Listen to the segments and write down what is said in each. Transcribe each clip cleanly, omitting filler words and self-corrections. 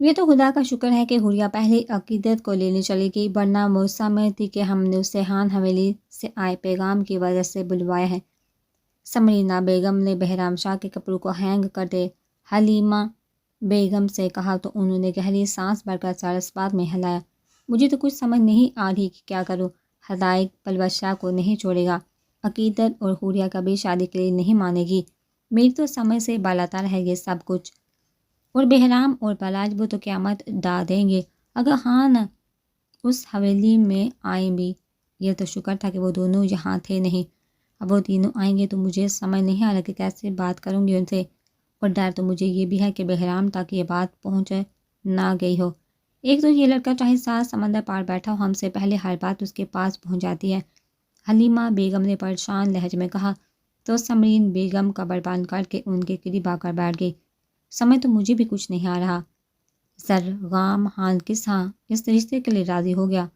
یہ تو خدا کا شکر ہے کہ حوریہ پہلے عقیدت کو لینے چلی گئی، ورنہ موسا میں تھی کہ ہم نے اسے خان حویلی سے آئے پیغام کی وجہ سے بلوایا ہے۔ سمرینہ بیگم نے بہرام شاہ کے کپڑوں کو ہینگ کرتے حلیمہ بیگم سے کہا تو انہوں نے گہری سانس بھر کر سر اس بات میں ہلایا۔ مجھے تو کچھ سمجھ نہیں آ رہی کہ کیا کروں۔ حدائق پلوت شاہ کو نہیں چھوڑے گا، عقیدت اور حوریہ کبھی شادی کے لیے نہیں مانے گی، میری تو سمجھ سے بالاتر ہے یہ سب کچھ۔ اور بہرام اور پلاج وہ تو قیامت ڈا دیں گے اگر خان اس حویلی میں آئیں بھی۔ یہ تو شکر تھا کہ وہ دونوں یہاں تھے نہیں، اب وہ تینوں آئیں گے تو مجھے سمجھ نہیں آ رہا کہ کیسے بات کروں گی ان سے، اور ڈر تو مجھے یہ بھی ہے کہ بہرام تک یہ بات پہنچ نہ گئی ہو۔ ایک تو یہ لڑکا چاہے 7 سمندر پار بیٹھا ہو، ہم سے پہلے ہر بات اس کے پاس پہنچ جاتی ہے، حلیمہ بیگم نے پریشان لہجے میں کہا تو سمرین بیگم قبر بند کر کے ان کے قریب آ کر بیٹھ گئی۔ سمجھ تو مجھے بھی کچھ نہیں آ رہا۔ زرغام خان کس ہاں اس رشتے کے لیے راضی ہو گیا،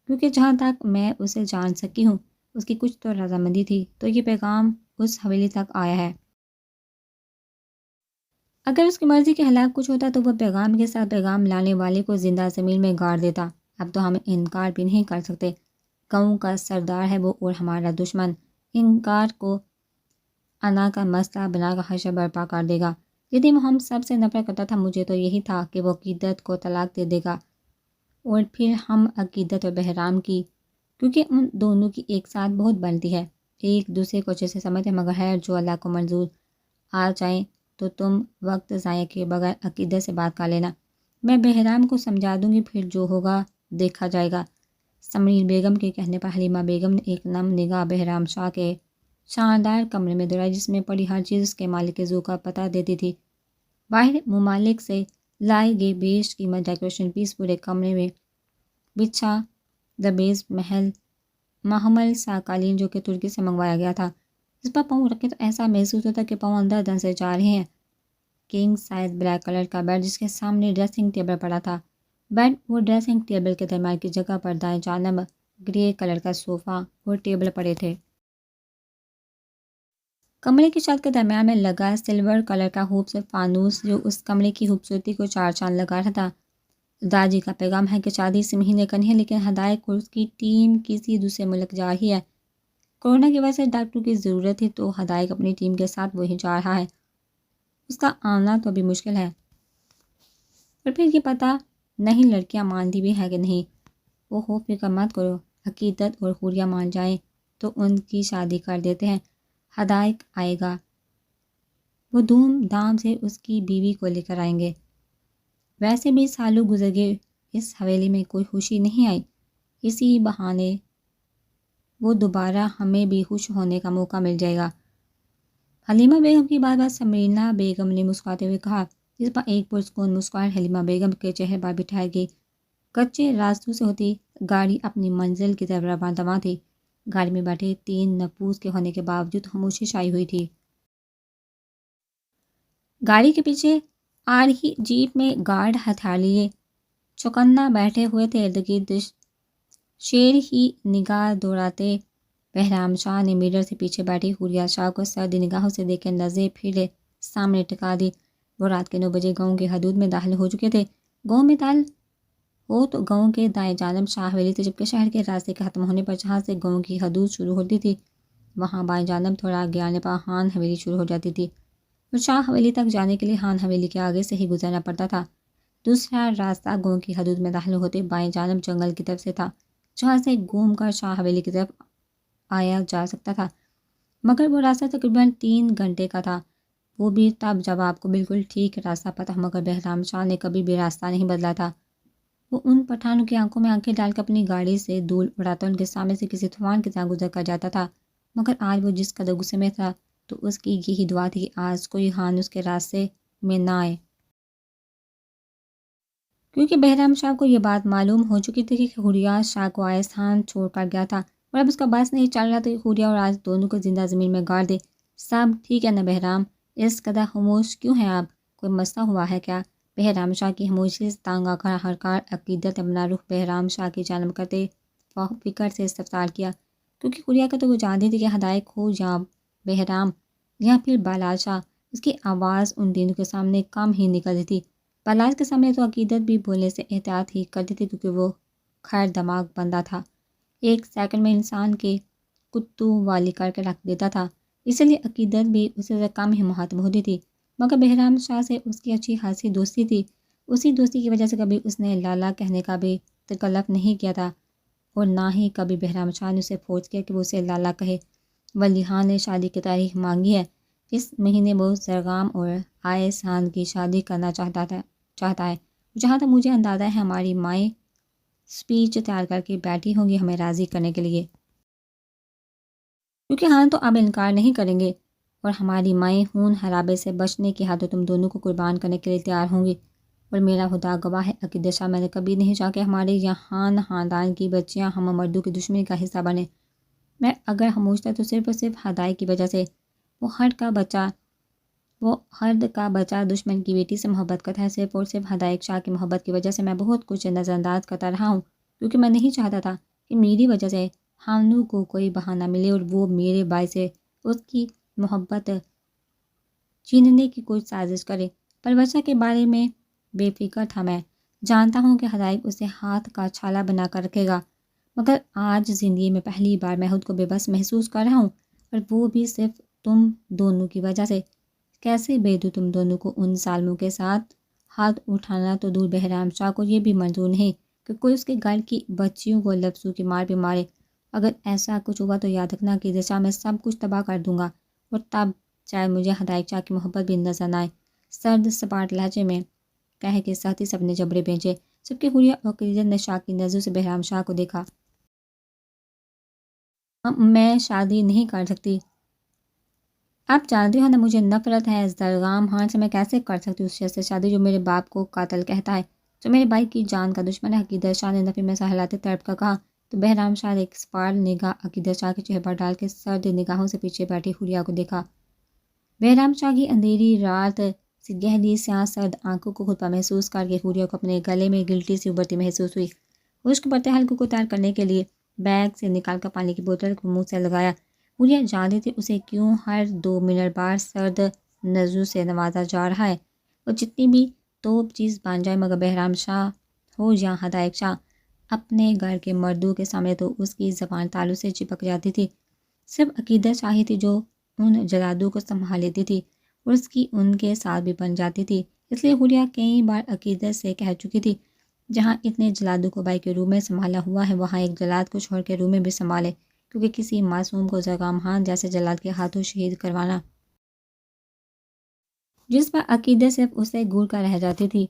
کیونکہ جہاں تک میں اسے جان سکی ہوں اس کی کچھ تو رضامندی تھی، تو یہ پیغام اس حویلی تک آیا ہے۔ اگر اس کی مرضی کے خلاف کچھ ہوتا تو وہ پیغام کے ساتھ پیغام لانے والے کو زندہ زمین میں گاڑ دیتا۔ اب تو ہم انکار بھی نہیں کر سکتے، گاؤں کا سردار ہے وہ اور ہمارا دشمن، انکار کو انا کا مسئلہ بنا کر خشب برپا کر دے گا۔ یدی وہ ہم سب سے نفرت کرتا تھا مجھے تو یہی تھا کہ وہ عقیدت کو طلاق دے دے گا، اور پھر ہم عقیدت اور بہرام کی، کیونکہ ان دونوں کی ایک ساتھ بہت بنتی ہے، ایک دوسرے کو اچھے سے سمجھتے، مگر ہے جو اللہ کو منظور آ جائیں تو تم وقت ضائع کے بغیر عقیدت سے بات کر لینا، میں بہرام کو سمجھا دوں گی، پھر جو ہوگا دیکھا جائے گا۔ سمرین بیگم کے کہنے پر حلیمہ بیگم نے ایک نم نگاہ بہرام شاہ کے شاندار کمرے میں دوڑائی، جس میں پڑی ہر چیز اس کے مالک ذو کا پتہ دیتی تھی۔ باہر ممالک سے لائے گئے بیش قیمت ڈیکوریشن پیس پورے کمرے میں بچھا، دبیز محمل سا قالین جو کہ ترکی سے منگوایا گیا تھا، اس پر پاؤں رکھے تو ایسا محسوس ہوتا کہ پاؤں اندر دن سے جا رہے ہیں۔ کنگ سائز بلیک کلر کا بیڈ جس کے سامنے ڈریسنگ ٹیبل پڑا تھا، بیڈ اور ڈریسنگ ٹیبل کے درمیان کی جگہ پر دائیں جانب گرے کلر کا صوفہ اور ٹیبل پڑے تھے۔ کمرے کی چھت کے درمیان میں لگا سلور کلر کا خوبصورت فانوس جو اس کمرے کی خوبصورتی کو 4 چاند لگا رہا تھا۔ داجی کا پیغام ہے کہ شادی اسی مہینے کرنی ہے، لیکن حدائق اور اس کی ٹیم کسی دوسرے ملک جا رہی ہے، کورونا کی وجہ سے ڈاکٹر کی ضرورت تھی تو حدائق اپنی ٹیم کے ساتھ وہیں جا رہا ہے، اس کا آنا تو ابھی مشکل ہے، اور پھر یہ پتہ نہیں لڑکیاں مانتی بھی ہیں کہ نہیں۔ وہ فکر مت کرو، عقیدت اور حوریہ مان جائیں تو ان کی شادی کر دیتے ہیں، حدائق آئے گا، وہ دھوم دھام سے اس کی بیوی کو لے کر آئیں گے۔ ویسے بھی سالوں گزر گئے، اس حویلی میں کوئی خوشی نہیں آئی، اسی بہانے وہ دوبارہ ہمیں بھی خوش ہونے کا موقع مل جائے گا۔ حلیمہ بیگم کی بات سمرینہ بیگم نے مسکراتے ہوئے کہا، جس پر ایک پرسکون مسکراہٹ حلیمہ بیگم کے چہرے پر بٹھائی گئی۔ کچے راستوں سے ہوتی گاڑی اپنی منزل کی طرف رواں تھی، گاڑی میں بیٹھے 3 نفوس کے ہونے کے باوجود خاموشی چھائی ہوئی تھی۔ گاڑی کے پیچھے آ رہی جیپ میں گارڈ ہتھیار لیے چوکنا بیٹھے ہوئے تھے، ارد گرد شیر ہی نگاہ دوڑاتے۔ بہرام شاہ نے میرر سے پیچھے بیٹھی حوریہ شاہ کو سرد نگاہوں سے دیکھ کے نظریں پھر سامنے ٹکا دی۔ وہ رات کے 9 بجے گاؤں کے حدود میں داخل ہو چکے تھے۔ گاؤں میں داخل ہو تو گاؤں کے دائیں جانب شاہ حویلی تھی، جبکہ شہر کے راستے کے ختم ہونے پر جہاں سے گاؤں کی حدود شروع ہوتی تھی وہاں بائیں جانب تھوڑا آگے آنے پر خان حویلی شروع ہو جاتی تھی، اور شاہ حویلی تک جانے کے لیے خان حویلی کے آگے سے ہی گزرنا پڑتا تھا۔ دوسرا راستہ گاؤں کی حدود میں داخل ہوتے بائیں جانب جنگل کی طرف سے تھا، جہاں سے گھوم کر شاہ حویلی کی طرف آیا جا سکتا تھا، مگر وہ راستہ تقریباً 3 گھنٹے کا تھا، وہ بھی تب جب آپ کو بالکل ٹھیک راستہ پتہ، مگر بہرام شاہ نے کبھی بھی راستہ نہیں بدلا تھا۔ وہ ان پٹھانوں کی آنکھوں میں آنکھیں ڈال کر اپنی گاڑی سے دھول اڑاتا ان کے سامنے سے کسی طوفان کی طرح گزر کر جاتا تھا، مگر آج وہ جس قدر غصے میں تھا تو اس کی یہی دعا تھی کہ آج کوئی خان اس کے راستے میں نہ آئے، کیونکہ بہرام شاہ کو یہ بات معلوم ہو چکی تھی کہ حوریہ شاہ کو آئستان چھوڑ کر گیا تھا، اور اب اس کا بس نہیں چل رہا تھا کہ حوریہ اور آج دونوں کو زندہ زمین میں گاڑ دے۔ سب ٹھیک ہے نا بہرام؟ اس قدر خاموش کیوں ہیں آپ؟ کوئی مسئلہ ہوا ہے کیا؟ بہرام شاہ کی خاموشی سے تنگ آ کر ہر کار عقیدت اپنا رخ بہرام شاہ کی جانب کرتے فکر سے استفسار کیا، کیونکہ حوریہ کا تو وہ جانتی تھی کہ حدائق ہو یا بہرام یا پھر بالا شاہ، اس کی آواز ان دنوں کے سامنے کم ہی نکلتی تھی، پلاس کے سامنے تو عقیدت بھی بولنے سے احتیاط ہی کرتی تھی کیونکہ وہ خیر دماغ بندہ تھا، ایک سیکنڈ میں انسان کے کتو والی کر کے رکھ دیتا تھا، اس لیے عقیدت بھی اسے سے کم ہی مخاطب ہوتی تھی۔ مگر بہرام شاہ سے اس کی اچھی خاصی دوستی تھی، اسی دوستی کی وجہ سے کبھی اس نے لالا کہنے کا بھی تکلف نہیں کیا تھا، اور نہ ہی کبھی بہرام شاہ نے اسے فورس کیا کہ وہ اسے لالا کہے۔ ولی خان نے شادی کی تاریخ مانگی ہے، اس مہینے وہ زرغام اور آئس خان کی شادی کرنا چاہتا ہے۔ جہاں تک مجھے اندازہ ہے ہماری مائیں اسپیچ تیار کر کے بیٹھی ہوں گی ہمیں راضی کرنے کے لیے، کیونکہ ہاں تو اب انکار نہیں کریں گے، اور ہماری مائیں خون حرابے سے بچنے کی ہاتھوں تم دونوں کو قربان کرنے کے لیے تیار ہوں گی۔ اور میرا خدا گواہ ہے عقیدت شاہ، میں نے کبھی نہیں چاہا کہ ہمارے یہاں خاندان کی بچیاں ہم مردوں کی دشمنی کا حصہ بنے۔ میں اگر خاموش تھا تو صرف اور صرف ہدایت کی وجہ سے۔ وہ ہرد کا بچہ دشمن کی بیٹی سے محبت کرتا ہے، صرف اور صرف ہدایت شاہ کی محبت کی وجہ سے میں بہت کچھ نظر انداز کرتا رہا ہوں، کیونکہ میں نہیں چاہتا تھا کہ میری وجہ سے خامنو کو کوئی بہانہ ملے اور وہ میرے باعث سے اس کی محبت چھیننے کی کوئی سازش کرے۔ پر بچہ کے بارے میں بے فکر تھا، میں جانتا ہوں کہ ہدایت اسے ہاتھ کا چھالا بنا کر رکھے گا، مگر آج زندگی میں پہلی بار میں خود کو بے بس محسوس کر رہا ہوں، اور وہ بھی صرف تم دونوں کی وجہ سے۔ کیسے بھیج دوں تم دونوں کو ان ظالموں کے ساتھ؟ ہاتھ اٹھانا تو دور، بہرام شاہ کو یہ بھی منظور نہیں کہ کوئی اس کے گھر کی بچیوں کو لفظوں کی مار پہ مارے۔ اگر ایسا کچھ ہوا تو یاد رکھنا کہ دشا میں سب کچھ تباہ کر دوں گا، اور تب چاہے مجھے ہدایت شاہ کی محبت بھی نظر نہ آئے۔ سرد سپاٹ لہجے میں کہہ کے ساتھ ہی سب نے جبڑے بھیجے، سب کے حریہ اور عقیدت نے شاہ کی نظروں سے بہرام شاہ کو دیکھا۔ میں شادی نہیں کر سکتی، آپ جانتے ہو نا مجھے نفرت ہے زرغام خان سے، میں کیسے کر سکتی اس شخص سے شادی جو میرے باپ کو قاتل کہتا ہے، جو میرے بھائی کی جان کا دشمن ہے۔ عقیدت شاہ نے نفی میں سہلاتے طرف کا کہا تو بہرام شاہ نے ایک سپاٹ نگاہ عقیدت شاہ کے چہرے پر ڈال کے سرد نگاہوں سے پیچھے بیٹھی حریہ کو دیکھا۔ بہرام شاہ کی اندھیری رات سے گہری سیاہ سرد آنکھوں کو خود پر محسوس کر کے حریہ کو اپنے گلے میں گلٹی سی ابھرتی محسوس ہوئی۔ خشک پڑتے حلقوں کو تیار کرنے کے لیے بیگ سے نکال کر پانی کی بوتل کو منہ سے لگایا۔ حریہ جانتی تھی اسے کیوں ہر 2 منٹ بعد سرد نظروں سے نوازا جا رہا ہے، اور جتنی بھی توپ چیز بن جائے، مگر بہرام شاہ ہو یا ہدایت شاہ، اپنے گھر کے مردوں کے سامنے تو اس کی زبان تالو سے چپک جاتی تھی۔ صرف عقیدت شاہی تھی جو ان جلادوں کو سنبھال لیتی تھی، اور اس کی ان کے ساتھ بھی بن جاتی تھی۔ اس لیے حریہ کئی بار عقیدت سے کہہ چکی تھی، جہاں اتنے جلادوں کو بھائی کے روم میں سنبھالا ہوا ہے، وہاں ایک جلاد کو چھوڑ کے روم میں بھی سنبھالے، کیونکہ کسی معصوم کو زرغام خان جیسے جلاد کے ہاتھوں شہید کروانا، جس پر عقیدت صرف اسے گھور کر رہ جاتی تھی۔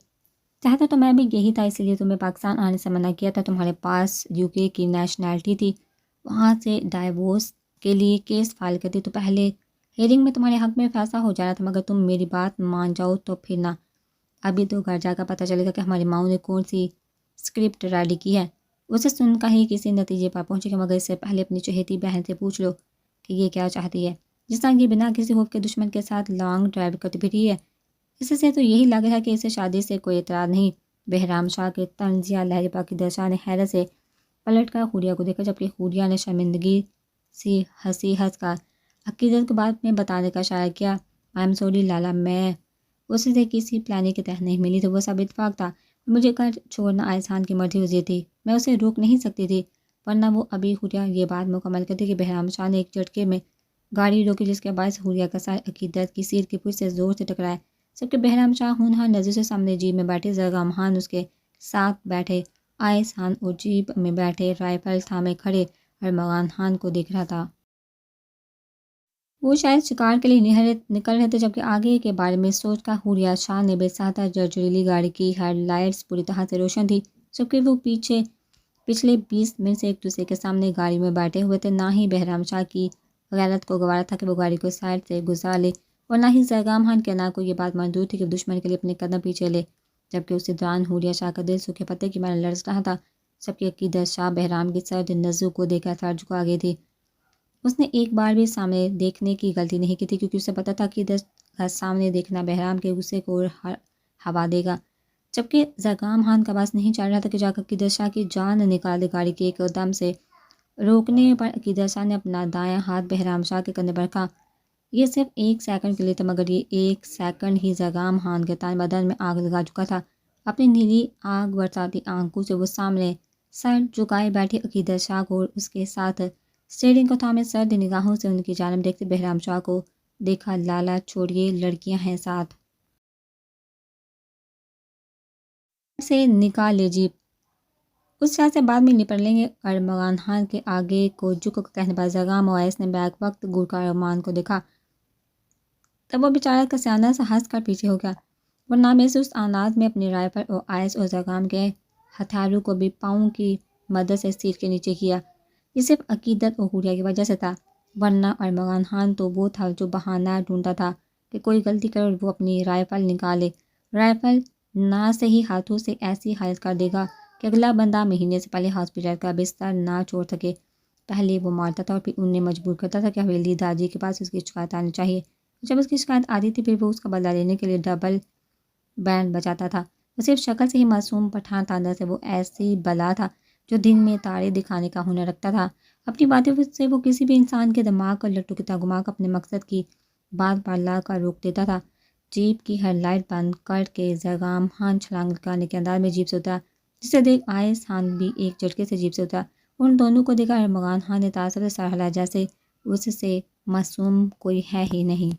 چاہتا تو میں بھی یہی تھا، اس لیے تمہیں پاکستان آنے سے منع کیا تھا۔ تمہارے پاس UK کی نیشنلٹی تھی، وہاں سے ڈائیورس کے لیے کیس فائل کرتی تو پہلے ہیئرنگ میں تمہارے حق میں فیصلہ ہو جانا تھا، مگر تم میری بات مان جاؤ تو پھر نہ۔ ابھی تو گھر جا کر پتہ چلے گا کہ ہماری ماؤں نے کون سی اسکرپٹ ریڈی کی ہے، اسے سن کر ہی کسی نتیجے پر پہنچے گا، مگر اس سے پہلے اپنی چہیتی بہن سے پوچھ لو کہ یہ کیا چاہتی ہے، جس طرح یہ بنا کسی خوف کے دشمن کے ساتھ لانگ ڈرائیو کرتی پھری ہے۔ اس سے تو یہی لگ رہا ہے کہ اسے شادی سے کوئی اعتراض نہیں۔ بہرام شاہ کے طنزیہ لہجے پر عقیدت شاہ نے حیرت سے پلٹ کر حریہ کو دیکھا، جبکہ حریہ نے شرمندگی سی ہنسی ہنس کر عقیدت کو بعد میں بتانے کا اشارہ کیا۔ آئی ایم سوری لالا، میں اس سے کسی پلاننگ کے تحت نہیں ملی تھی، وہ سب اتفاق تھا، مجھے گھر چھوڑنا آئسان کی مرضی ہوتی تھی، میں اسے روک نہیں سکتی تھی، ورنہ وہ ابھی حریہ یہ بات مکمل کرتی کہ بہرام شاہ نے ایک جھٹکے میں گاڑی روکی، جس کے باعث حریہ کا سر عقیدت کی سیٹ کی پشت سے زور سے ٹکرایا۔ سب کے بہرام شاہ ہونہار نظر سے سامنے جیپ میں بیٹھے زرغام خان اس کے ساتھ بیٹھے آئس خان اور جیپ میں بیٹھے رائفل تھامے کھڑے ارمغان خان کو دیکھ رہا تھا۔ وہ شاید شکار کے لیے نکل رہے تھے، جبکہ آگے کے بارے میں سوچ کر حریہ شاہ نے بے ساختہ جرجریلی گاڑی کی ہیڈ لائٹس پوری طرح سے روشن تھی، جبکہ وہ پچھلے 20 منٹ سے ایک دوسرے کے سامنے گاڑی میں بیٹھے ہوئے تھے۔ نہ ہی بہرام شاہ کی غیرت کو گوارا تھا کہ وہ گاڑی کو سائڈ سے گزار لے، اور نہ ہی زرغام خان کے نہ کو یہ بات منظور تھی کہ دشمن کے لیے اپنے قدم پیچھے لے، جبکہ اسی دوران حریہ شاہ کا دل سوکھے پتے کی مانند لرز رہا تھا۔ جبکہ عقیدت شاہ بہرام کی سرد نظروں کو دیکھ کر سر جھکا گئی تھی۔ اس نے ایک بار بھی سامنے دیکھنے کی غلطی نہیں کی تھی، کیونکہ اسے پتہ تھا کہ عقیدت کا سامنے دیکھنا بہرام کے غصے کو ہوا دے گا، جبکہ زرغام خان کا بس نہیں چل رہا تھا کہ جا کر عقیدت شاہ کی جان نکال دے۔ گاڑی کے ایک دم سے روکنے پر عقیدت شاہ نے اپنا دایاں ہاتھ بہرام شاہ کے کندھے پر رکھا۔ یہ صرف 1 سیکنڈ کے لیے تھا، مگر یہ 1 سیکنڈ ہی زرگام خان کے تن بدن میں آگ لگا چکا تھا۔ اپنی نیلی آگ برساتی آنکھوں سے وہ سامنے سر جھکائے بیٹھے عقیدت شاہ کو اور اس کے ساتھ اسٹیئرنگ کو تھامے سرد نگاہوں سے ان کی جانب دیکھتے بہرام شاہ کو دیکھا۔ لالا چھوڑیے، لڑکیاں ہیں ساتھ، سے نکالے جیپ، اس شاہ سے بعد میں نپٹ لیں گے۔ ارمغان خان کے آگے کو جھک کر کہنے پر زرگام اویس نے بیک وقت گورکھا ارمان کو دیکھا، تب وہ بیچارہ کا سیانہ سا ہنس کر پیچھے ہو گیا، ورنہ میں سے اس انداز میں اپنی رائے پر اویس اور زرگام کے ہتھیاروں کو بھی پاؤں کی مدد سے سیٹ کے نیچے کیا۔ یہ صرف عقیدت اور حوریہ کی وجہ سے تھا، ورنہ ارمغان خان تو وہ تھا جو بہانہ ڈھونڈتا تھا کہ کوئی غلطی کرے اور وہ اپنی رائفل نکالے۔ رائفل نہ صحیح ہاتھوں سے ایسی حالت کر دے گا کہ اگلا بندہ مہینے سے پہلے ہاسپٹل کا بستر نہ چھوڑ سکے۔ پہلے وہ مارتا تھا اور پھر انہیں مجبور کرتا تھا کہ حویلی داجی کے پاس اس کی شکایت آنی چاہیے۔ جب اس کی شکایت آتی تھی پھر وہ اس کا بدلہ لینے کے لیے ڈبل بینڈ بجاتا تھا۔ وہ صرف شکل سے ہی معصوم پٹھان تھا، اندر سے وہ ایسی بلا تھا جو دن میں تارے دکھانے کا ہنر رکھتا تھا۔ اپنی باتوں سے وہ کسی بھی انسان کے دماغ کو لٹو کی طرح گھما کر اپنے مقصد کی بات پر لا کر روک دیتا تھا۔ جیپ کی ہیڈ لائٹ بند کر کے زرگام خان چھلانگ لگانے کے انداز میں جیپ سے اترا، جسے دیکھ اویس خان بھی ایک جھٹکے سے جیپ سے اترا۔ ان دونوں کو دیکھا ارمغان خان نے تعصب سے سر ہلایا، جیسے اس سے معصوم کوئی ہے ہی نہیں۔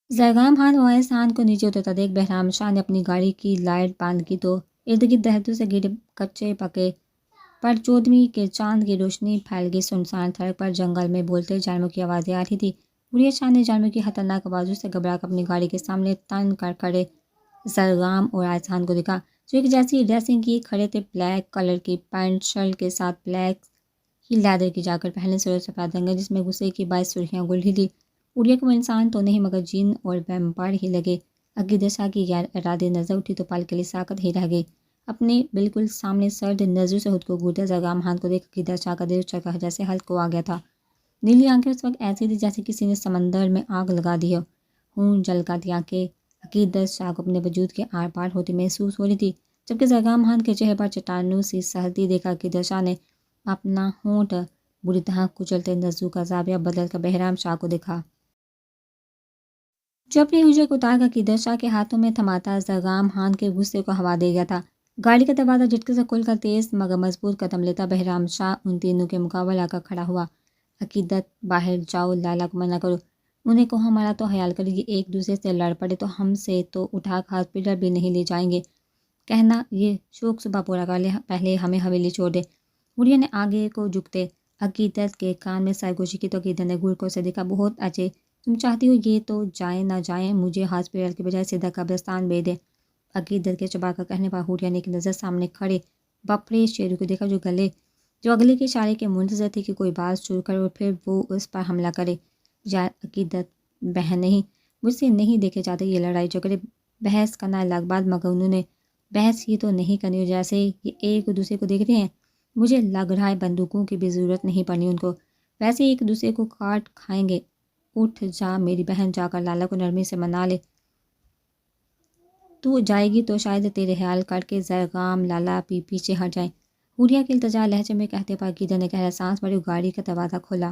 زرگام خان اویس خان کو نیچے اترتا دیکھ بہرام شاہ نے اپنی گاڑی کی لائٹ بند کی تو ارد گرد درختوں سے گھرے کچے پکے پرچودویں کے چاند کی روشنی پھیل گئی۔ سنسان سڑک پر جنگل میں بولتے جانوروں کی آوازیں آ رہی تھی۔ حوریہ شاہ نے جانوروں کی خطرناک آوازوں سے گھبرا کر اپنی گاڑی کے سامنے تن کر کھڑے زرگام اور اویس خان کو دیکھا، جو ایک جیسی ڈریسنگ کیے کھڑے تھے، بلیک کلر کی پینٹ شرٹ کے ساتھ بلیک ہی لیدر کی جاکٹ پہنے سے اور سفید رنگ جس میں غصے کی 22 سرخیاں گل رہی تھی۔ حوریہ کو وہ انسان تو نہیں مگر جن اور ویمپائر ہی لگے۔ عقیدت شاہ کی غیر ارادی نظر اٹھی تو پل کے لیے ساکت ہی رہ گئی۔ اپنے بالکل سامنے سرد نظروں سے خود کو گھورتے زرگام خان کو دیکھ عقیدت شاہ کا دل چرخا جیسے حلق کو آ گیا تھا۔ نیلی آنکھیں اس وقت ایسی تھی جیسے کسی نے سمندر میں آگ لگا دی ہو۔ خون جھلکاتی آنکھیں عقیدت شاہ کو اپنے وجود کے آر پار ہوتی محسوس ہو رہی تھی، جبکہ زرگام خان کے چہرے پر چٹانوں سی سہتی دیکھا عقیدت شاہ نے اپنا ہونٹ بری طرح کچلتے نظروں کا زاویہ بدل کر بہرام شاہ کو دیکھا، جو اپنی ہوجے کو اتار کر عقیدت شاہ کے ہاتھوں میں تھماتا زرگام خان کے غصے کو ہوا دے گیا تھا۔ گاڑی کا دروازہ جھٹکے سے کھل کر تیز مگر مضبوط قدم لیتا بہرام شاہ ان تینوں کے مقابل آ کر کھڑا ہوا۔ عقیدت، باہر جاؤ، لالا کو منع کرو، انہیں کو ہمارا تو خیال کرے گی، ایک دوسرے سے لڑ پڑے تو ہم سے تو اٹھا کر ہاسپٹل بھی نہیں لے جائیں گے۔ کہنا یہ شوق صبح پورا کر لے، پہلے ہمیں حویلی چھوڑ دے۔ حوریہ نے آگے کو جھکتے عقیدت کے کان میں سرگوشی کی تو عقیدت نے گورکھوں سے دیکھا، بہت اچھے، تم چاہتی ہو یہ تو جائیں نہ جائیں، مجھے ہاسپٹل کے بجائے سیدھا قبرستان بھیج دے۔ عقیدت کے چبا کر کہنے پر حوریہ نے ایک نظر سامنے کھڑے بپھڑے شیروں کو دیکھا جو اگلے کے اشارے کے منتظر تھے کہ کوئی بات شروع کرے اور پھر وہ اس پر حملہ کرے۔ یار عقیدت، بہن نہیں، مجھ سے نہیں دیکھے جاتے یہ لڑائی جھگڑے، بحث کرنا الگ بات، مگر انہوں نے بحث ہی تو نہیں کرنی اور جیسے یہ ایک دوسرے کو دیکھتے ہیں مجھے لگ رہا ہے بندوقوں کی بھی ضرورت نہیں پڑنی ان کو، ویسے ایک دوسرے کو کاٹ کھائیں گے۔ اٹھ جا میری بہن، جا کر لالا کو نرمی سے منا لے، تو جائے گی تو شاید تیرے خیال کر کے زرگام لالا بھی پیچھے ہٹ جائیں۔ حوریہ کے التجا لہجے میں کہتے پر عقیدت نے گہرا سانس بھری اور گاڑی کا دروازہ کھولا۔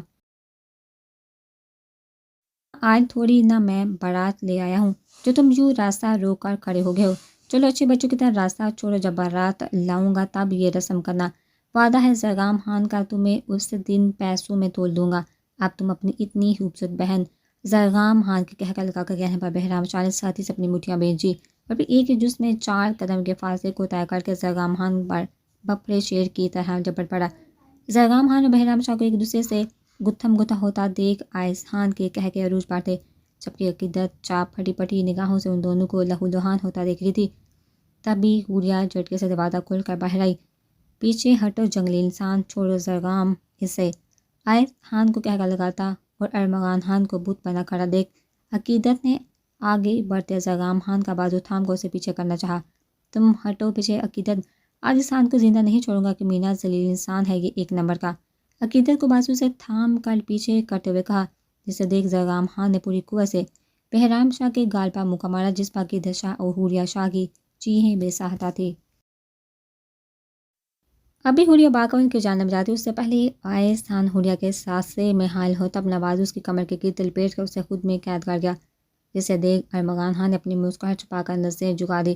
آج تھوڑی نہ میں بارات لے آیا ہوں جو تم یوں راستہ روک کر کھڑے ہو گئے ہو، چلو اچھے بچوں کی طرح راستہ چھوڑو، جب بارات لاؤں گا تب یہ رسم کرنا، وعدہ ہے زرگام خان کا، تمہیں اس دن پیسوں میں تول دوں گا۔ اب تم اپنی اتنی خوبصورت بہن، زرگام خان کے کہہ کر لگا کر کہنے پر بہرام شاہ نے ساتھی سے اپنی مٹھیاں بھیجی اور پھر ایک ہی جس میں 4 قدم کے فاصلے کو طے کر کے زرگام خان پر بپھڑے شیر کی طرح جپٹ پڑا۔ زرگام خان اور بہرام شاہ کو ایک دوسرے سے گتھم گتھا ہوتا دیکھ اویس خان کے کہہ کے عروج پر تھے، جبکہ عقیدت چاپ پھٹی پٹی نگاہوں سے ان دونوں کو لہو لہان ہوتا دیکھ رہی تھی۔ تبھی حوریہ جھٹکے سے دروازہ کھول کر باہر آئی، پیچھے ہٹو جنگلی انسان، چھوڑو زرگام اسے، اویس خان کو کہہ کر لگاتا اور ارمغان خان کو بت بنا کھڑا دیکھ عقیدت نے آگے بڑھتے زرگام خان کا بازو تھام کر اسے پیچھے کرنا چاہا۔ تم ہٹو پیچھے عقیدت، آج اس خان کو زندہ نہیں چھوڑوں گا کہ مینا ذلیل انسان ہے یہ ایک نمبر کا۔ عقیدت کو بازو سے تھام کر پیچھے کرتے ہوئے کہا، جسے دیکھ زرگام خان نے پوری قوت سے بہرام شاہ کے گال پر مکہ مارا، جس پر عقیدت شاہ اور حوریہ شاہ کی چیخیں بے ساختہ تھی۔ ابھی حوریہ باغ کی جانب جاتی اس سے پہلے آئس خان حوریہ کے ساسے میں حائل ہو تب نواز اس کی کمر کے گرد لپیٹ کر اسے خود میں قید کر گیا، جسے دیکھ ارمغان خان نے اپنی مسکراہٹ چھپا کر نظریں جھکا دی،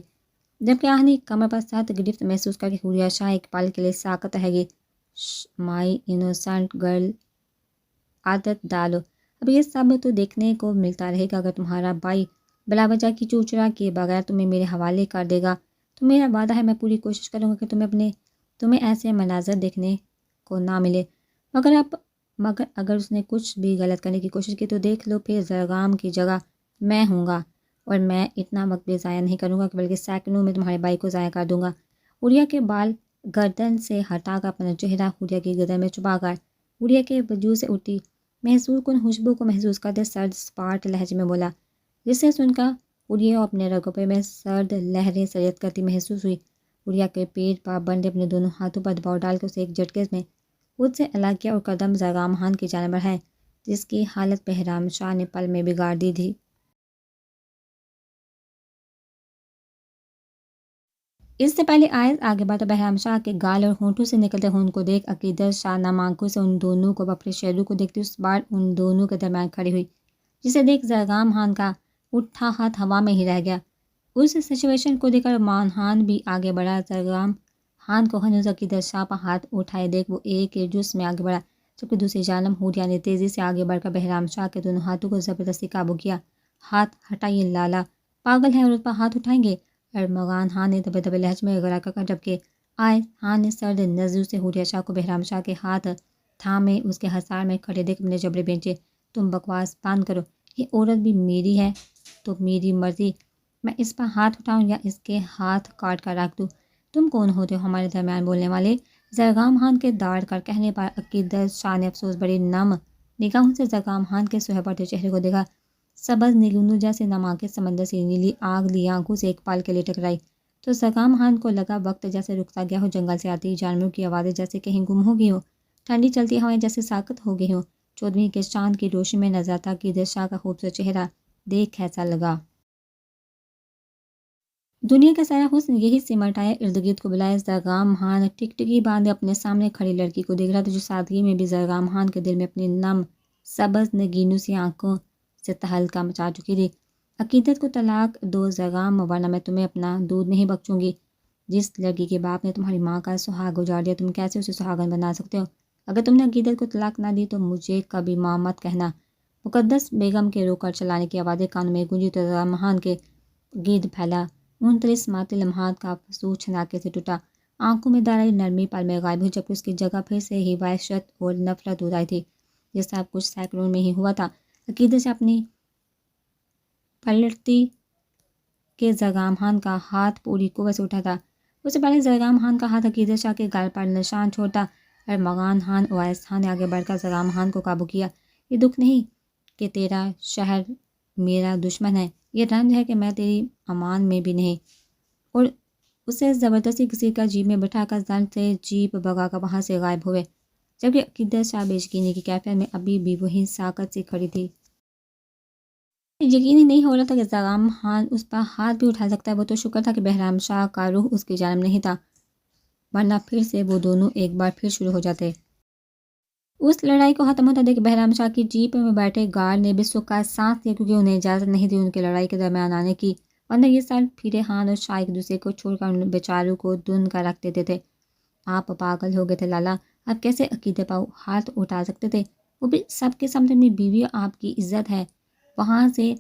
جبکہ آہنی کمر پر سخت گرفت محسوس کر کے حوریہ شاہ ایک پل کے لیے ساکت رہ گئی۔ مائی انوسنٹ گرل، عادت ڈالو، اب یہ سب تو دیکھنے کو ملتا رہے گا۔ اگر تمہارا بھائی بلا وجہ کی چوچرا کیے بغیر تمہیں میرے حوالے کر دے گا تو میرا وعدہ ہے میں پوری کوشش کروں گا کہ تمہیں ایسے مناظر دیکھنے کو نہ ملے، مگر اگر اس نے کچھ بھی غلط کرنے کی کوشش کی تو دیکھ لو، پھر زرگام کی جگہ میں ہوں گا، اور میں اتنا وقت بھی ضائع نہیں کروں گا کہ بلکہ سیکنڈوں میں تمہارے بھائی کو ضائع کر دوں گا۔ حوریہ کے بال گردن سے ہٹا کر اپنا چہرہ حوریہ کی گردن میں چھپا کر حوریہ کے وجود سے اٹھی محسوس کن خوشبو کو محسوس کرتے سرد سپاٹ لہجے میں بولا، جسے سن کر حوریہ اپنے رگبے میں سرد لہریں سریت کرتی محسوس ہوئی۔ حوریہ کے پیٹ پر بندے اپنے دونوں ہاتھوں پر دباؤ ڈال کر اسے ایک جھٹکے میں خود سے الگ کیا اور قدم زرگام خان کی جانب بڑھائے، جس کی حالت بہرام شاہ نے پل میں بگاڑ دی تھی۔ اس سے پہلے آئس آگے بڑھا بہرام شاہ کے گال اور ہونٹوں سے نکلتے خون کو دیکھ عقیدت شاہ نم آنکھوں سے ان دونوں کو اپنے شیروں کو دیکھتی اس بار ان دونوں کے درمیان کھڑی ہوئی، جسے دیکھ زرگام خان کا اٹھا ہاتھ ہوا میں ہی رہ گیا۔ اس سچویشن کو دیکھ کر مان خان بھی آگے بڑھا، زرگام خان کو ہنوز عقیدت شاہ پر ہاتھ اٹھائے دیکھ وہ ایک جس میں آگے بڑھا، جبکہ دوسری جانب حوریہ نے تیزی سے آگے بڑھ کر بہرام شاہ کے دونوں ہاتھوں کو زبردستی قابو کیا۔ ہاتھ ہٹائیے لالا، پاگل ہیں اور اس پر ہاتھ اٹھائیں گے، ارمغان خان نے دبے دبے لہجے میں غرا کر، جبکہ آئس خان نے سرد نظروں سے حوریہ شاہ کو بہرام شاہ کے ہاتھ تھامے اس کے حصار میں کھڑے دیکھ اپنے جبڑے بھینچے۔ تم بکواس بند کرو، یہ عورت بھی میری ہے تو میری مرضی، میں اس پر ہاتھ اٹھاؤں یا اس کے ہاتھ کاٹ کر رکھ دوں، تم کون ہوتے ہو ہمارے درمیان بولنے والے؟ زرگام خان کے داڑ کر کہنے پر عقیدت شاہ نے افسوس بڑی نم نگاہوں سے زرگام خان کے سہپٹے چہرے کو دیکھا۔ سبز نیلونو جیسے نم آنکھیں سمندر سے نیلی آگ لی آنکھوں سے ایک پل کے لیے ٹکرائی تو زرگام خان کو لگا وقت جیسے رکتا گیا ہو، جنگل سے آتی جانوروں کی آوازیں جیسے کہیں گم ہو گئی ہوں، ٹھنڈی چلتی ہوائیں جیسے ساکت ہو گئی ہوں۔ چودھویں کے چاند کی روشنی میں نظر آتا عقیدت شاہ کا خوبصورت چہرہ دیکھ کیسا لگا۔ دنیا کا سارا حسن یہی سمٹ آیا ارد گرد کو بلائے۔ زرگام خان ٹکٹکی باندھے اپنے سامنے کھڑی لڑکی کو دیکھ رہا تھا جو سادگی میں بھی زرگام خان کے دل میں اپنی نم سبز نگینوں سی آنکھوں سے تہلکہ مچا چکی تھی۔ عقیدت کو طلاق دو زرگام، ورنہ میں تمہیں اپنا دودھ نہیں بخشوں گی۔ جس لڑکی کے باپ نے تمہاری ماں کا سہاگ اجاڑ دیا تم کیسے اسے سہاگن بنا سکتے ہو؟ اگر تم نے عقیدت کو طلاق نہ دی تو مجھے کبھی ماں مت کہنا۔ مقدس بیگم کے رو کر چلانے کی آوازیں کانوں میں گونجی تو زرگام خان کے گرد پھیلا ان طلسماتی لمحات کا فسوس چھناکے سے ٹوٹا، آنکھوں میں درائی نرمی پل میں غائب ہوئی، جبکہ اس کی جگہ پھر سے ہی وحشت اور نفرت اتاری تھی۔ یہ سب کچھ سیکنڈوں میں ہی ہوا تھا۔ عقیدت سے اپنی پلٹتی کہ زرگام خان کا ہاتھ پوری قوت سے اٹھا تھا۔ اس سے پہلے زرگام خان کا ہاتھ عقیدت شاہ کے گال پر نشان چھوڑتا ارمغان خان اور آئس خان نے آگے بڑھ کر زرگام خان کو قابو کیا۔ یہ دکھ نہیں کہ تیرا شہر میرا دشمن ہے، یہ رنج ہے کہ میں تیری امان میں بھی نہیں، اور اسے زبردستی کسی کا جیب میں بٹھا کر زن سے جیپ بگا کر وہاں سے غائب ہوئے، جبکہ عقیدت شاہ بے یقینی کی کیفیت میں ابھی بھی وہیں ساکت سی کھڑی تھی۔ یقینی نہیں ہو رہا تھا کہ زرگام خان اس پر ہاتھ بھی اٹھا سکتا ہے۔ وہ تو شکر تھا کہ بہرام شاہ کا رخ اس کی جانب نہیں تھا، ورنہ پھر سے وہ دونوں ایک بار پھر شروع ہو جاتے۔ اس لڑائی کو ختم ہوتا دیکھ بہرام شاہ کی جیپ میں بیٹھے گارڈ نے بھی سکھا سانس لیا، کیونکہ انہیں اجازت نہیں تھی ان کے لڑائی کے درمیان آنے کی، ورنہ یہ سر پھیرے خان اور شاہ ایک دوسرے کو چھوڑ کر ان بیچاروں کو دھن کر رکھ دیتے تھے۔ آپ پاگل ہو گئے تھے لالا، آپ کیسے عقیدت پر ہاتھ اٹھا سکتے تھے؟ وہ بھی سب کے سامنے، اپنی بیوی اور آپ کی عزت ہے، وہاں سے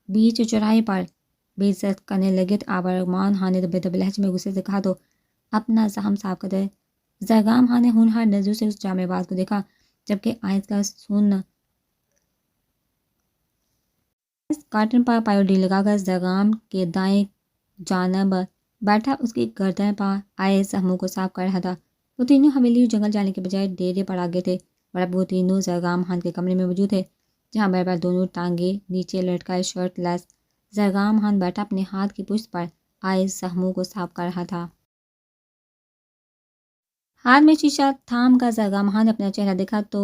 بیچ چوراہے پر بے عزت کرنے لگے تو ارمغان خان نے دبے دبے لہجے میں غصے سے کہا تو اپنا زخم صاف کر دے۔ زرگام خان نے ہونہار نظروں سے اس جامع باز کو دیکھا، جبکہ آئس کا سن کارٹن پر پائیوڈی لگا کر زرگام کے دائیں جانب بیٹھا اس کی گردن پر آئے زخموں کو صاف کر رہا تھا۔ وہ تینوں حویلی جنگل جانے کے بجائے ڈیرے پر آگے تھے، اور اب وہ تینوں زرگام خان کے کمرے میں موجود تھے، جہاں بار دونوں ٹانگیں نیچے لٹکائے شرٹ لیس زرگام خان بیٹھا اپنے ہاتھ کی پشت پر آئے زخموں کو صاف کر رہا تھا۔ ہاتھ میں شیشہ تھام کر زرگام خان نے اپنا چہرہ دیکھا تو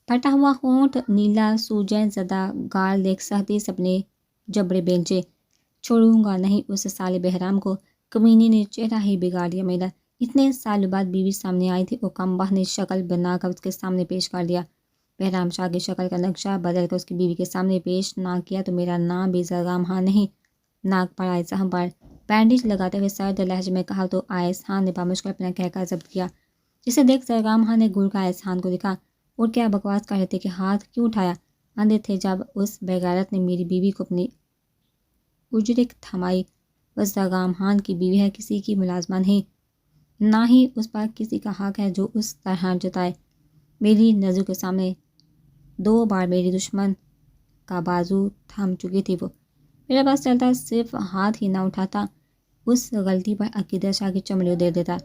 پھٹا ہوا ہونٹ، نیلا سوجن زدہ گال دیکھ سختی سے اپنے جبڑے بھینچے۔ چھوڑوں گا نہیں اس سالے بہرام کو، کمینی نے چہرہ ہی بگاڑ دیا میرا، اتنے سال بعد بیوی سامنے آئی تھی اور کم بخت نے شکل بنا کر اس کے سامنے پیش کر دیا۔ بہرام شاہ کی شکل کا نقشہ بدل کر اس کی بیوی کے سامنے پیش نہ کیا تو میرا نام بھی زرگام خان نہیں، ناک پر آئے زخم پر بینڈیج لگاتے ہوئے سرد لہجے میں کہا تو آئس خان نے بامشکل اپنا کہہ ضبط کیا، جسے دیکھ زرگام خان نے گڑ کا آئس خان کو دیکھا اور کیا بکواس کر رہے تھے کہ ہاتھ کیوں اٹھایا، اندھے تھے جب اس بغیرت نے میری بیوی کو اپنی اجرے تھمائی۔ وہ زرگام خان کی بیوی ہے، کسی کی ملازمہ نہیں، نہ ہی اس پر کسی کا حق ہے جو اس طرح جتائے۔ میری نظر کے سامنے 2 بار میری دشمن کا بازو تھم چکی تھی، وہ میرے پاس چلتا صرف ہاتھ ہی نہ اٹھاتا، اس غلطی پر عقیدت شاہ کی چمڑی ادھیر دیتا۔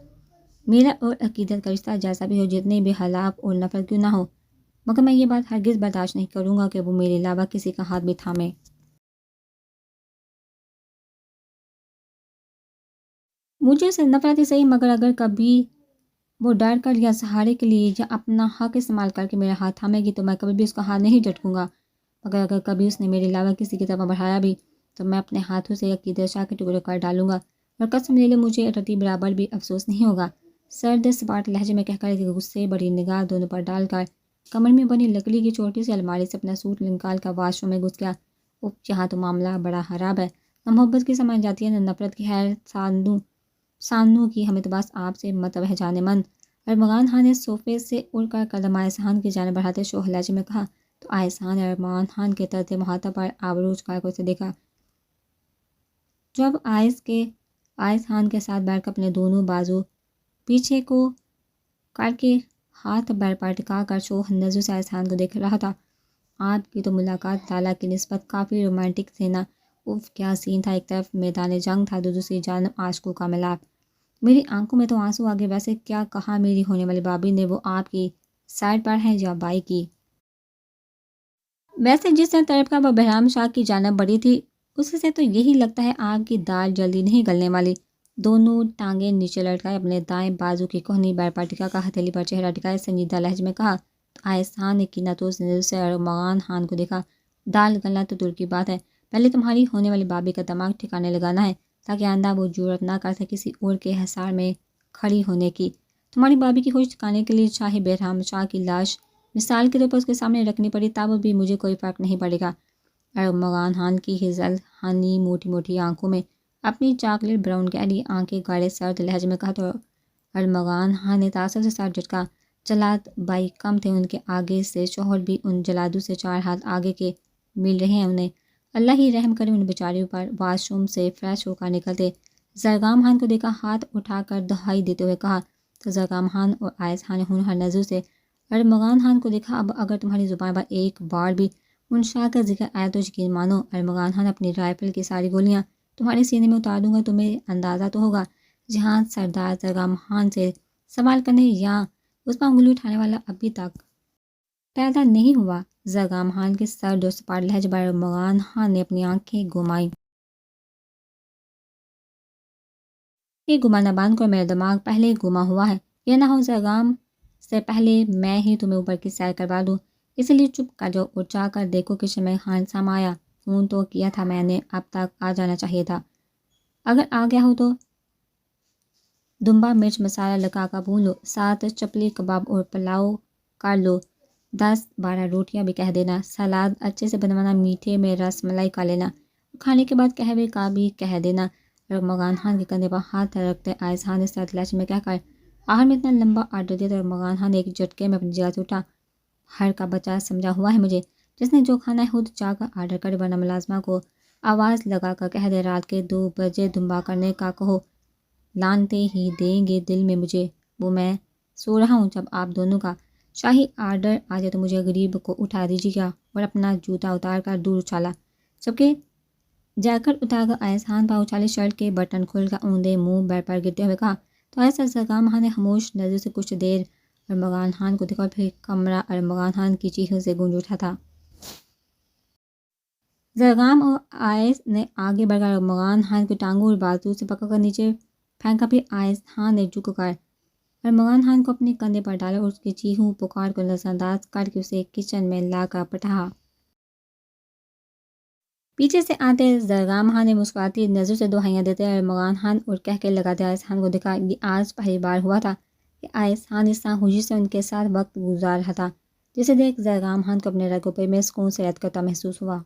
میرا اور عقیدت کا رشتہ جیسا بھی ہو، جتنے بھی حلاف اور نفرت کیوں نہ ہو، مگر میں یہ بات ہرگز برداشت نہیں کروں گا کہ وہ میرے علاوہ کسی کا ہاتھ بھی تھامے۔ مجھے اسے نفرت ہی صحیح، مگر اگر کبھی وہ ڈر کر یا سہارے کے لیے یا اپنا حق استعمال کر کے میرا ہاتھ تھامے گی تو میں کبھی بھی اس کا ہاتھ نہیں جھٹکوں گا، مگر اگر کبھی اس نے میرے علاوہ کسی کی طرف بڑھایا بھی تو میں اپنے ہاتھوں سے عقیدت شاہ کے ٹکڑے کر ڈالوں گا، اور قسم لے لے مجھے رتی برابر بھی افسوس نہیں ہوگا۔ سرد سپاٹ لہجے میں کہہ کر کہ غصے بڑی نگاہ دونوں پر ڈال کر کمر میں بنی لکڑی کی چھوٹی سی الماری سے اپنا سوٹ نکال کر واش روم میں گھس گیا۔ یہاں تو معاملہ بڑا خراب ہے، نہ محبت کی سمجھ جاتی ہے نہ نفرت کی، خیر سانو کی ہمیں تو بس آپ سے متوجہ جانے من۔ ارمغان خان نے صوفے سے اڑ کر قدم آئس خان کی جانب بڑھاتے شوخ لہجے میں کہا تو آئس خان نے ارمغان خان کے طرز مخاطب پر آبرو اچکا کر اسے دیکھا، جب آئس خان کے ساتھ بیٹھ کر اپنے دونوں بازو پیچھے کو کر کے ہاتھ بیر پر ٹکا کر شوخ نظر سے آئس خان کو دیکھ رہا تھا۔ آپ کی تو ملاقات لالا کی نسبت کافی رومانٹک تھی نا؟ کیا سین تھا، ایک طرف میدان جنگ تھا تو دوسری جانب عاشقوں کا ملاپ۔ میری آنکھوں میں تو آنسو آگے۔ ویسے کیا کہا میری ہونے والی بابی نے، وہ آپ کی سائڈ پر ہے یا بائی کی؟ ویسے جس نے طرف کا وہ بہرام شاہ کی جانب بڑھی تھی، اس سے تو یہی لگتا ہے آپ کی دال جلدی نہیں گلنے والی۔ دونوں ٹانگیں نیچے لٹکائے اپنے دائیں بازو کی کوہنی بیر پر ٹکا کر ہتھیلی پر چہرہ ٹکائے سنجیدہ لہجے میں کہا تو آئس خان نے کینہ توز نظر سے ارمغان خان کو دیکھا، دال گلنا تو دور کی بات ہے، پہلے تمہاری ہونے والی بابی کا دماغ ٹھکانے لگانا ہے تاکہ آئندہ وہ جرأت نہ کر سکے کسی اور کے حصار میں کھڑی ہونے کی۔ تمہاری بابی کی ہوش ٹھکانے کے لیے چاہے بہرام شاہ کی لاش مثال کے طور پر اس کے سامنے رکھنی پڑی تب بھی مجھے کوئی فرق نہیں پڑے گا۔ ارمغان خان کی ہزل ہنی موٹی موٹی آنکھوں میں اپنی چاکلیٹ براؤن گہری آنکھیں گاڑے سرد لہجے میں کہا تو ارمغان خان نے تاثر سے سر جھٹکا۔ جلاد بائی کم تھے ان کے آگے سے، شوہر بھی ان جلادوں سے 4 ہاتھ آگے کے مل رہے ہیں انہیں، اللہ ہی رحم کرے ان بیچاریوں پر۔ واش روم سے فریش ہو کر نکلتے زرگام خان کو دیکھا، ہاتھ اٹھا کر دہائی دیتے ہوئے کہا تو زرگام خان اور آئس خان نے ہونہار نظر سے ارمغان خان کو دیکھا۔ اب اگر تمہاری زبان پر ایک بار بھی ان شاہ کا ذکر آیا تو یقین مانو ارمغان خان اپنی رائفل کی ساری گولیاں تمہارے سینے میں اتار دوں گا۔ تمہیں اندازہ تو ہوگا جہاں سردار زرگام خان سے سوال کرنے یا اس پر انگلی اٹھانے والا ابھی تک پیدا نہیں ہوا۔ زرگام خان کے سرد اور سپاٹ لہجے پر ارمغان خان نے اپنی آنکھیں گھمائیں۔ یہ گما نہ باندھ کر میرا دماغ پہلے ہی گما ہوا ہے، یہ نہ ہو زرگام سے پہلے میں ہی تمہیں اوپر کی سیر کروا دوں، اسی لیے چپ کر جاؤ اور چاہ کر دیکھو کہ شمع خان سام آیا۔ فون تو کیا تھا میں نے، اب تک آ جانا چاہیے تھا، اگر آ گیا ہو تو دمبا مرچ مسالہ لگا کر بھون لو، ساتھ چپلی کباب اور پلاؤ کر لو، 10-12 روٹیاں بھی کہہ دینا، سلاد اچھے سے بنوانا، میٹھے میں رس ملائی کھا لینا، کھانے کے بعد قہوے کا بھی کہہ دینا۔ ارمغان خان کے کندھے پر ہاتھ رکھتے آئس خان نے سرد لہجے میں کہہ کر آخر میں اتنا لمبا آرڈر دیا تو ارمغان خان ایک جھٹکے میں اپنی جگہ سے اٹھا۔ ہر کا بچہ سمجھا ہوا ہے مجھے، جس نے جو کھانا ہے خود جا کر آرڈر کرے، ورنہ ملازمہ کو آواز لگا کر کہہ دے رات کے 2 بجے دمبا کرنے کا کہو، لانتے ہی دیں گے دل میں مجھے، وہ میں سو رہا ہوں جب آپ دونوں کا شاہی آرڈر آ جائے تو مجھے غریب کو اٹھا دیجیے گا۔ اور اپنا جوتا اتار کر دور اچھالا، جبکہ جیکٹ اتار کر آئس خان پر اچھالے، شرٹ کے بٹن کھل کر اوندے منہ بیر پر گرتے ہوئے کہا تو ایسا زرگام خان نے خاموش نظر سے کچھ دیر ارمغان خان کو دیکھا اور پھر کمرہ ارمغان خان کی چیخوں سے گونج اٹھا تھا۔ زرگام اور آئس نے آگے بڑھ کر ارمغان خان کی ٹانگوں اور بازو سے پکڑ کر نیچے پھینکا، پھر آئس خان نے جھک کر ارمغان خان کو اپنے کندھے پر ڈالا اور اس کی چیخوں پکار کو نظر انداز کر کے اسے کچن میں لا کر پٹھا۔ پیچھے سے آتے زرگام خان نے مسکراتی نظر سے دہائیاں دیتے اور مغان خان اور کہہ کے لگاتے آئس خان کو دیکھا۔ یہ آج پہلی بار ہوا تھا کہ آئس خان اس طرح خوشی سے ان کے ساتھ وقت گزار رہا تھا، جسے دیکھ زرگام خان کو اپنے رگوں پہ میں سکون سے رت کرتا محسوس ہوا۔